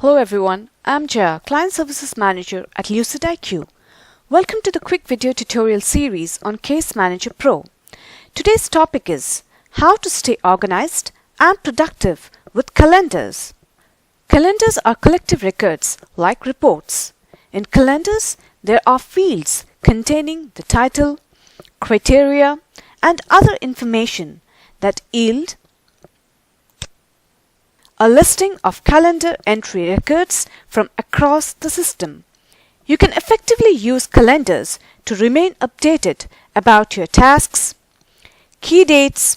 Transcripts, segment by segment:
Hello everyone, I'm Jaya, Client Services Manager at LucidIQ. Welcome to the quick video tutorial series on CaseManagerPro. Today's topic is how to stay organized and productive with calendars. Calendars are collective records like reports. In calendars, there are fields containing the title, criteria, and other information that yield a listing of calendar entry records from across the system. You can effectively use calendars to remain updated about your tasks, key dates,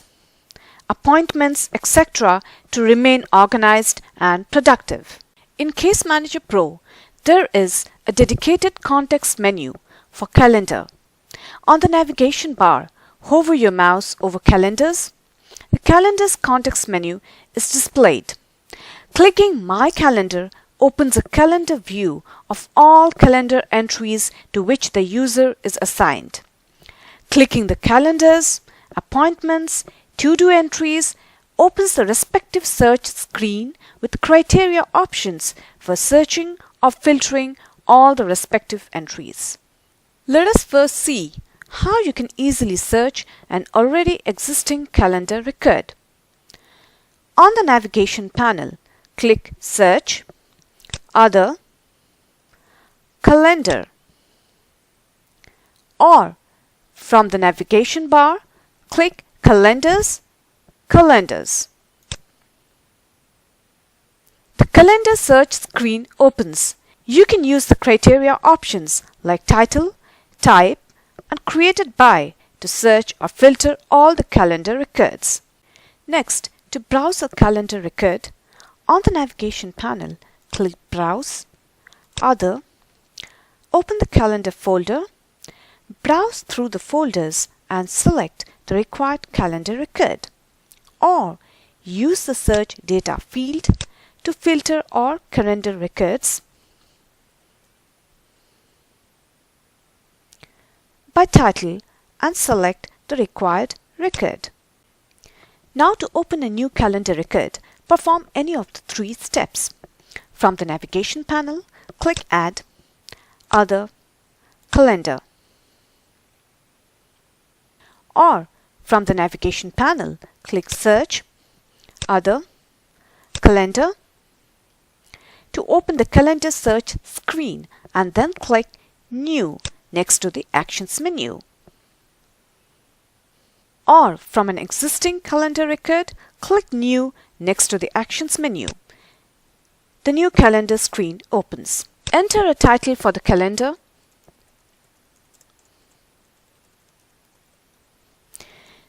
appointments, etc. to remain organized and productive. In CaseManagerPro, there is a dedicated context menu for calendar. On the navigation bar, hover your mouse over calendars. The calendar's context menu is displayed. Clicking My Calendar opens a calendar view of all calendar entries to which the user is assigned. Clicking the calendars, appointments, to-do entries opens the respective search screen with criteria options for searching or filtering all the respective entries. Let us first see how you can easily search an already existing calendar record. On the navigation panel, click Search, Other, Calendar, or from the navigation bar, click Calendars, Calendars. The calendar search screen opens. You can use the criteria options like title, type, and created by to search or filter all the calendar records. Next, to browse a calendar record, on the navigation panel, click Browse, Other, open the calendar folder, browse through the folders and select the required calendar record, or use the Search Data field to filter all calendar records by title and select the required record. Now to open a new calendar record, perform any of the three steps. From the navigation panel, click Add, Other, Calendar. Or from the navigation panel, click Search, Other, Calendar. To open the calendar search screen and then click New next to the Actions menu. Or from an existing calendar record, click New next to the Actions menu. The new calendar screen opens. Enter a title for the calendar.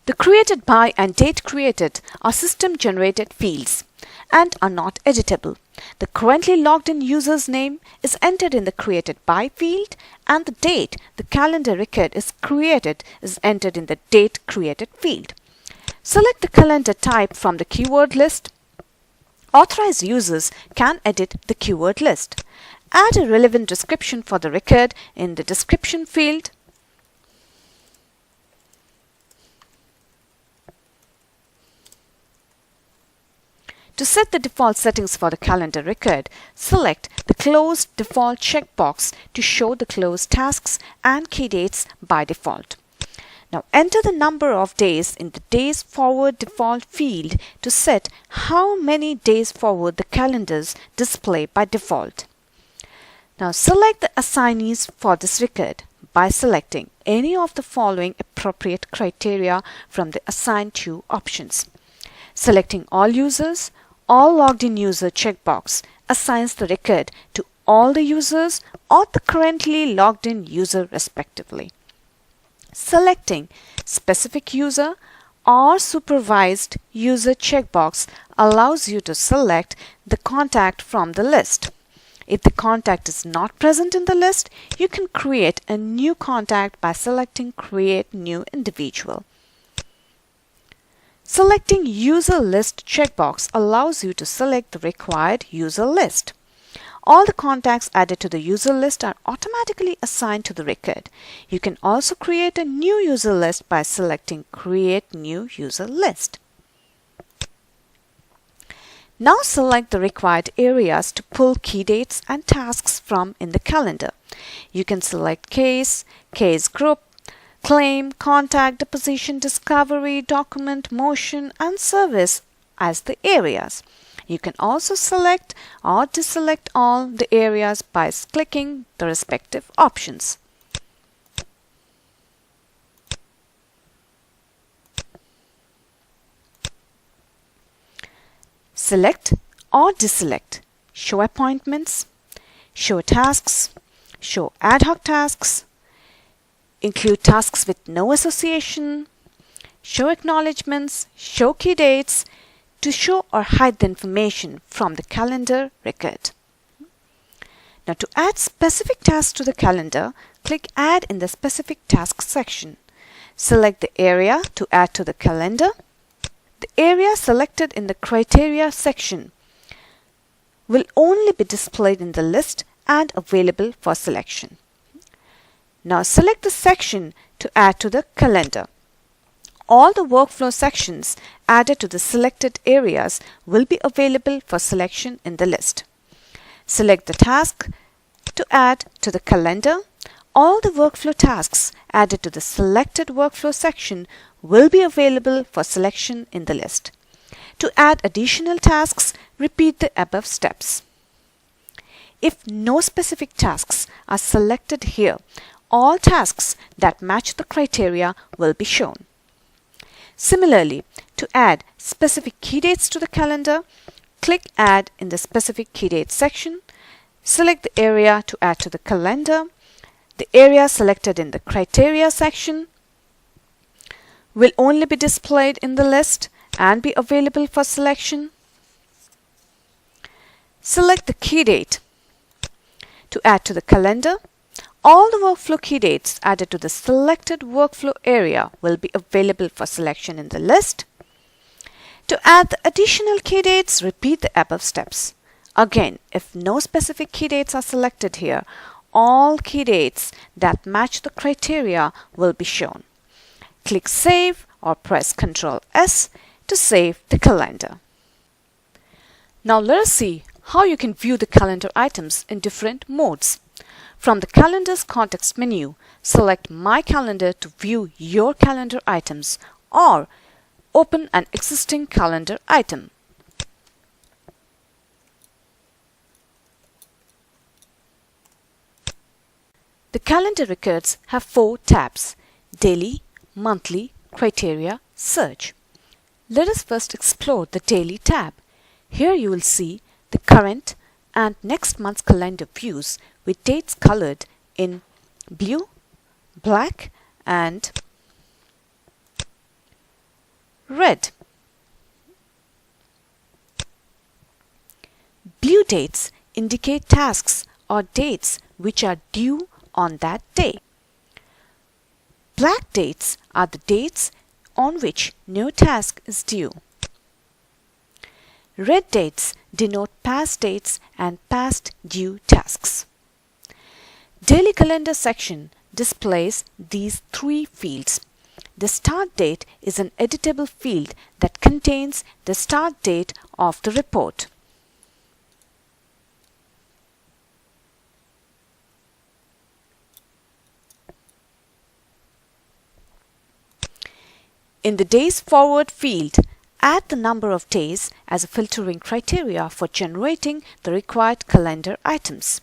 The created by and date created are system-generated fields and are not editable. The currently logged in user's name is entered in the created by field, and the date the calendar record is created is entered in the date created field. Select the calendar type from the keyword list. Authorized users can edit the keyword list. Add a relevant description for the record in the description field. To set the default settings for the calendar record, select the Close Default checkbox to show the closed tasks and key dates by default. Now enter the number of days in the Days Forward default field to set how many days forward the calendars display by default. Now select the assignees for this record by selecting any of the following appropriate criteria from the Assign To options. Selecting All Users, All Logged In User checkbox assigns the record to all the users or the currently logged in user respectively. Selecting Specific User or Supervised User checkbox allows you to select the contact from the list. If the contact is not present in the list, you can create a new contact by selecting Create New Individual. Selecting User List checkbox allows you to select the required user list. All the contacts added to the user list are automatically assigned to the record. You can also create a new user list by selecting Create New User List. Now select the required areas to pull key dates and tasks from in the calendar. You can select case, case group, claim, contact, deposition, discovery, document, motion, and service as the areas. You can also select or deselect all the areas by clicking the respective options. Select or deselect show appointments, show tasks, show ad hoc tasks, include tasks with no association, show acknowledgements, show key dates, to show or hide the information from the calendar record. Now to add specific tasks to the calendar, click Add in the Specific Tasks section. Select the area to add to the calendar. The area selected in the Criteria section will only be displayed in the list and available for selection. Now select the section to add to the calendar. All the workflow sections added to the selected areas will be available for selection in the list. Select the task to add to the calendar. All the workflow tasks added to the selected workflow section will be available for selection in the list. To add additional tasks, repeat the above steps. If no specific tasks are selected here, all tasks that match the criteria will be shown. Similarly, to add specific key dates to the calendar, click Add in the Specific Key Dates section. Select the area to add to the calendar. The area selected in the Criteria section will only be displayed in the list and be available for selection. Select the key date to add to the calendar. All the workflow key dates added to the selected workflow area will be available for selection in the list. To add the additional key dates, repeat the above steps. Again, if no specific key dates are selected here, all key dates that match the criteria will be shown. Click Save or press Ctrl S to save the calendar. Now let us see how you can view the calendar items in different modes. From the Calendar's context menu, select My Calendar to view your calendar items or open an existing calendar item. The calendar records have 4 tabs: Daily, Monthly, Criteria, Search. Let us first explore the Daily tab. Here you will see the current and next month's calendar views with dates colored in blue, black, and red. Blue dates indicate tasks or dates which are due on that day. Black dates are the dates on which no task is due. Red dates denote past dates and past due tasks. Daily Calendar section displays these 3 fields. The Start Date is an editable field that contains the start date of the report. In the Days Forward field, add the number of days as a filtering criteria for generating the required calendar items.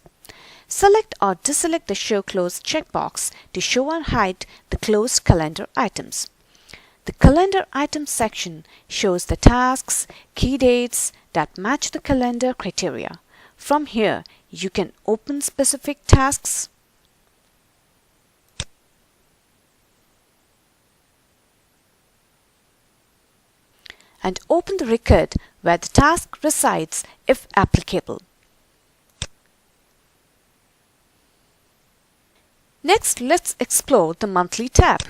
Select or deselect the Show Closed checkbox to show or hide the closed calendar items. The Calendar Items section shows the tasks, key dates that match the calendar criteria. From here, you can open specific tasks, and open the record where the task resides if applicable. Next, let's explore the Monthly tab.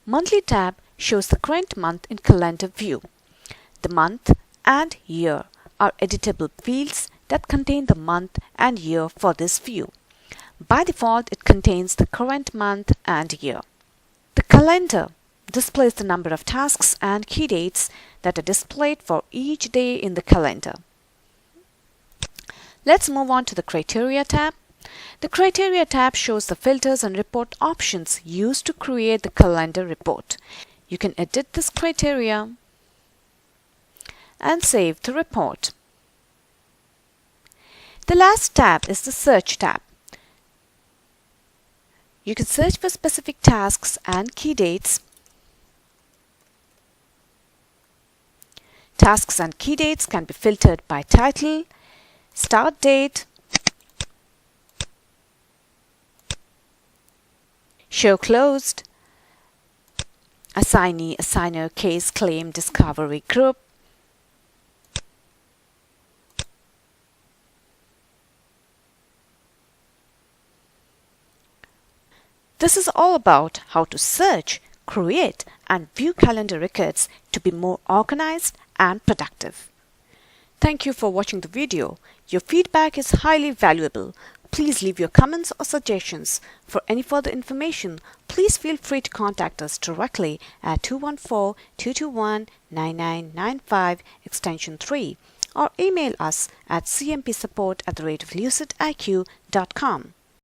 Monthly tab shows the current month in calendar view. The month and year are editable fields that contain the month and year for this view. By default, it contains the current month and year. The calendar, displays the number of tasks and key dates that are displayed for each day in the calendar. Let's move on to the Criteria tab. The Criteria tab shows the filters and report options used to create the calendar report. You can edit this criteria and save the report. The last tab is the Search tab. You can search for specific tasks and key dates. Tasks and key dates can be filtered by title, start date, show closed, assignee, assigner, case, claim, discovery, group, This is all about how to search, create, and view calendar records to be more organized and productive. Thank you for watching the video. Your feedback is highly valuable. Please leave your comments or suggestions. For any further information, please feel free to contact us directly at 214-221-9995 extension 3 or email us at cmpsupport@lucidiq.com.